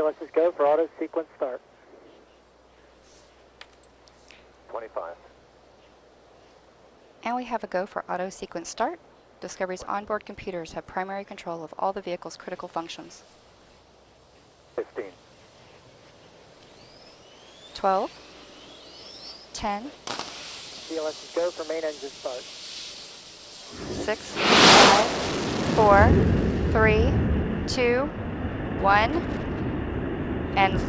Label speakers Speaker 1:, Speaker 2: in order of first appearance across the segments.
Speaker 1: CLS's go for auto sequence start.
Speaker 2: 25.
Speaker 3: And we have a go for auto sequence start. Discovery's onboard computers have primary control of all the vehicle's critical functions.
Speaker 2: 15.
Speaker 3: 12. 10.
Speaker 1: CLS's go for main engine start.
Speaker 3: 6, 5, 4, 3, 2, 1. And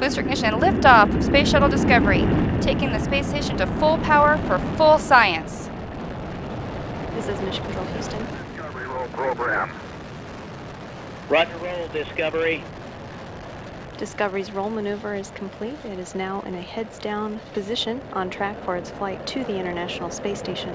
Speaker 3: booster ignition and liftoff of Space Shuttle Discovery, taking the space station to full power for full science.
Speaker 4: This is Mission Control Houston.
Speaker 2: Discovery roll program.
Speaker 5: Roger roll, Discovery.
Speaker 4: Discovery's roll maneuver is complete. It is now in a heads-down position on track for its flight to the International Space Station.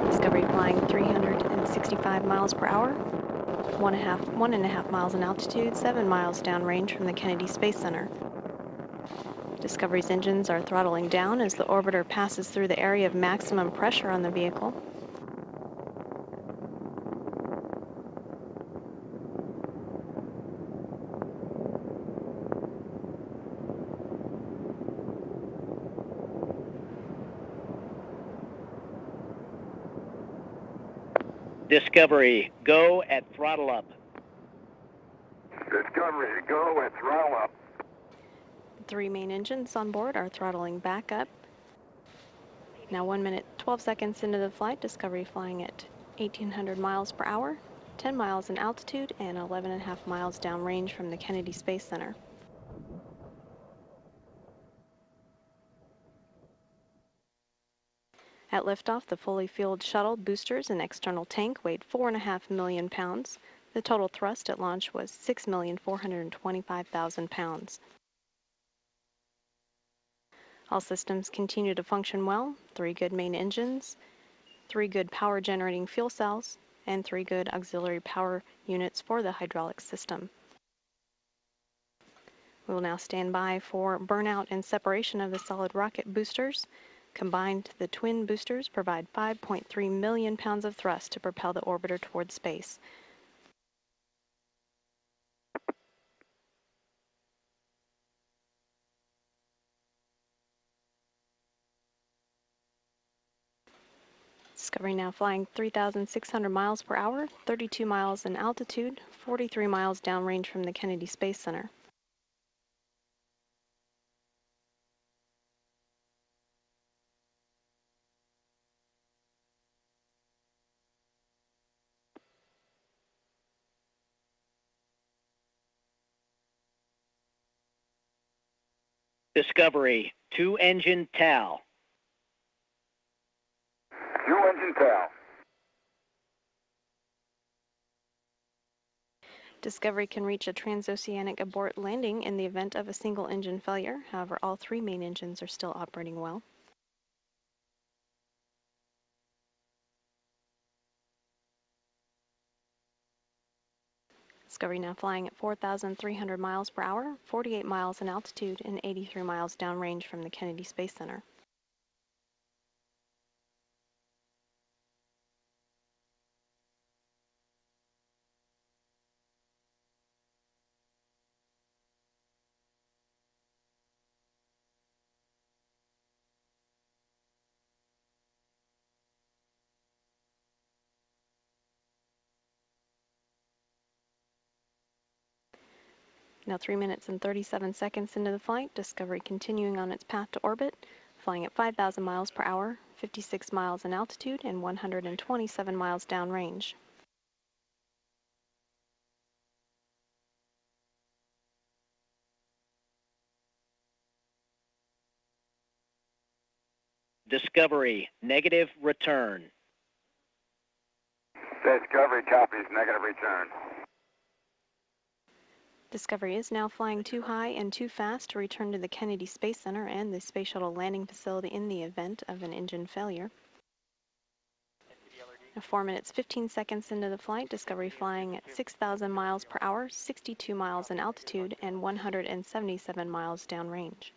Speaker 4: Discovery flying 365 miles per hour, 1.5 miles in altitude, 7 miles downrange from the Kennedy Space Center. Discovery's engines are throttling down as the orbiter passes through the area of maximum pressure on the vehicle.
Speaker 5: Discovery, go at throttle up.
Speaker 2: Discovery, go at throttle up.
Speaker 4: 3 main engines on board are throttling back up. Now 1 minute, 12 seconds into the flight, Discovery flying at 1,800 miles per hour, 10 miles in altitude, and 11.5 miles downrange from the Kennedy Space Center. At liftoff, the fully fueled shuttle, boosters, and external tank weighed 4.5 million pounds. The total thrust at launch was 6,425,000 pounds. All systems continue to function well. 3 good main engines, 3 good power generating fuel cells, and 3 good auxiliary power units for the hydraulic system. We will now stand by for burnout and separation of the solid rocket boosters. Combined, the twin boosters provide 5.3 million pounds of thrust to propel the orbiter toward space. Discovery now flying 3,600 miles per hour, 32 miles in altitude, 43 miles downrange from the Kennedy Space Center.
Speaker 5: Discovery, 2-engine TAL.
Speaker 2: 2-engine TAL.
Speaker 4: Discovery can reach a transoceanic abort landing in the event of a single engine failure. However, all 3 main engines are still operating well. Discovery now flying at 4,300 miles per hour, 48 miles in altitude, and 83 miles downrange from the Kennedy Space Center. Now 3 minutes and 37 seconds into the flight, Discovery continuing on its path to orbit, flying at 5,000 miles per hour, 56 miles in altitude, and 127 miles downrange.
Speaker 5: Discovery, negative return.
Speaker 2: Discovery copies, negative return.
Speaker 4: Discovery is now flying too high and too fast to return to the Kennedy Space Center and the Space Shuttle landing facility in the event of an engine failure. Now 4 minutes, 15 seconds into the flight, Discovery flying at 6,000 miles per hour, 62 miles in altitude, and 177 miles downrange.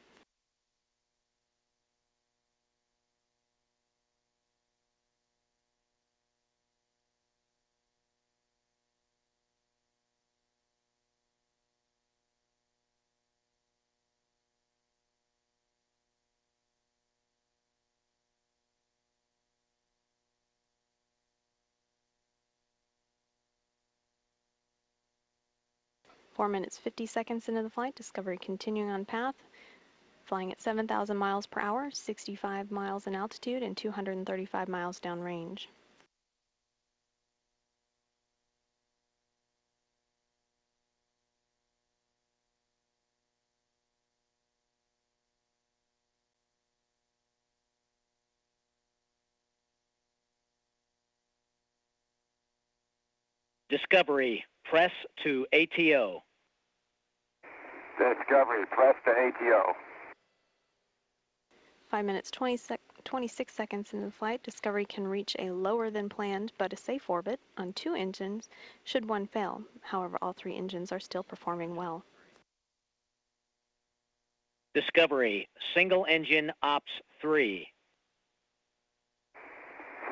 Speaker 4: 4 minutes 50 seconds into the flight, Discovery continuing on path, flying at 7,000 miles per hour, 65 miles in altitude, and 235 miles downrange.
Speaker 5: Discovery, press to ATO.
Speaker 2: Discovery, press to ATO.
Speaker 4: 5 minutes 26 seconds into the flight, Discovery can reach a lower than planned but a safe orbit on 2 engines should one fail. However, all 3 engines are still performing well.
Speaker 5: Discovery, single engine ops 3.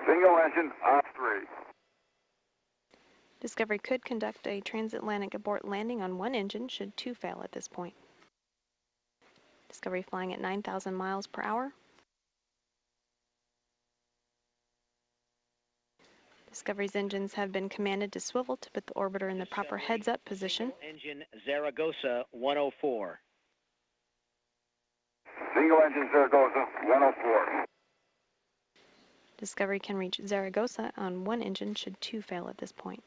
Speaker 2: Single engine ops 3.
Speaker 4: Discovery could conduct a transatlantic abort landing on 1 engine should 2 fail at this point. Discovery flying at 9,000 miles per hour. Discovery's engines have been commanded to swivel to put the orbiter in the proper heads-up position.
Speaker 5: Engine Zaragoza 104.
Speaker 2: Single engine Zaragoza 104.
Speaker 4: Discovery can reach Zaragoza on 1 engine should 2 fail at this point.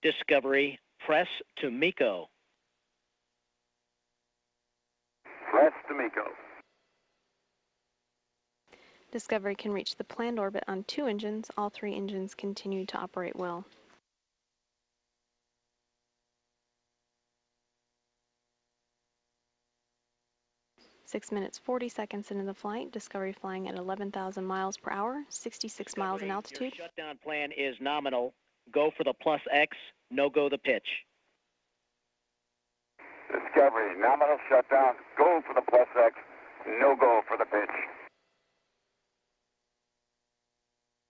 Speaker 5: Discovery, press to MECO.
Speaker 2: Press to MECO.
Speaker 4: Discovery can reach the planned orbit on 2 engines. All 3 engines continue to operate well. Six minutes 40 seconds into the flight, Discovery flying at 11,000 miles per hour, 66 miles in altitude.
Speaker 5: Your shutdown plan is nominal. Go for the plus X, no go the pitch.
Speaker 2: Discovery, nominal shutdown. Go for the plus X. No go for the pitch.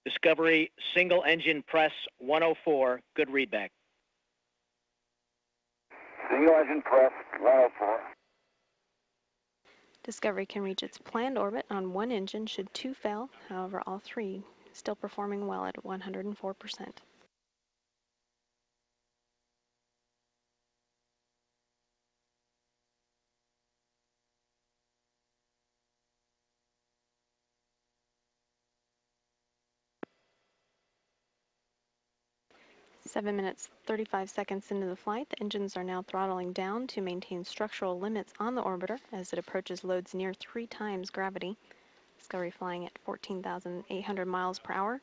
Speaker 5: Discovery, single engine press 104. Good readback.
Speaker 2: Single engine press 104.
Speaker 4: Discovery can reach its planned orbit on 1 engine should 2 fail. However, all 3 still performing well at 104%. Seven minutes 35 seconds into the flight, the engines are now throttling down to maintain structural limits on the orbiter as it approaches loads near 3 times gravity. Discovery flying at 14,800 miles per hour,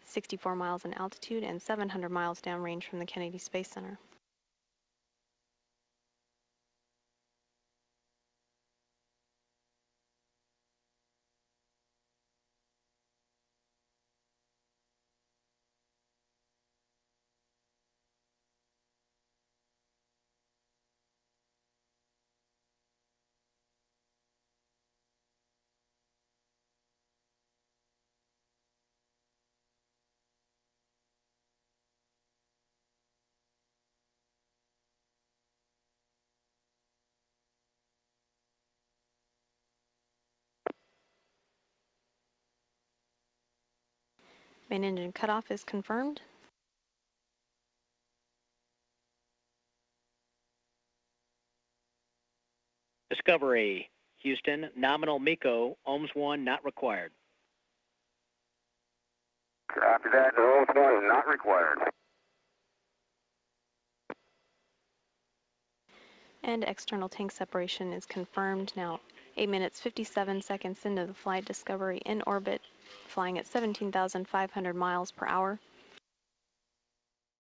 Speaker 4: 64 miles in altitude, and 700 miles downrange from the Kennedy Space Center. Main engine cutoff is confirmed.
Speaker 5: Discovery, Houston, nominal MECO, OHMS 1 not required.
Speaker 2: Copy that. OHMS 1 not required.
Speaker 4: And external tank separation is confirmed. Now 8 minutes 57 seconds into the flight, Discovery in orbit, flying at 17,500 miles per hour,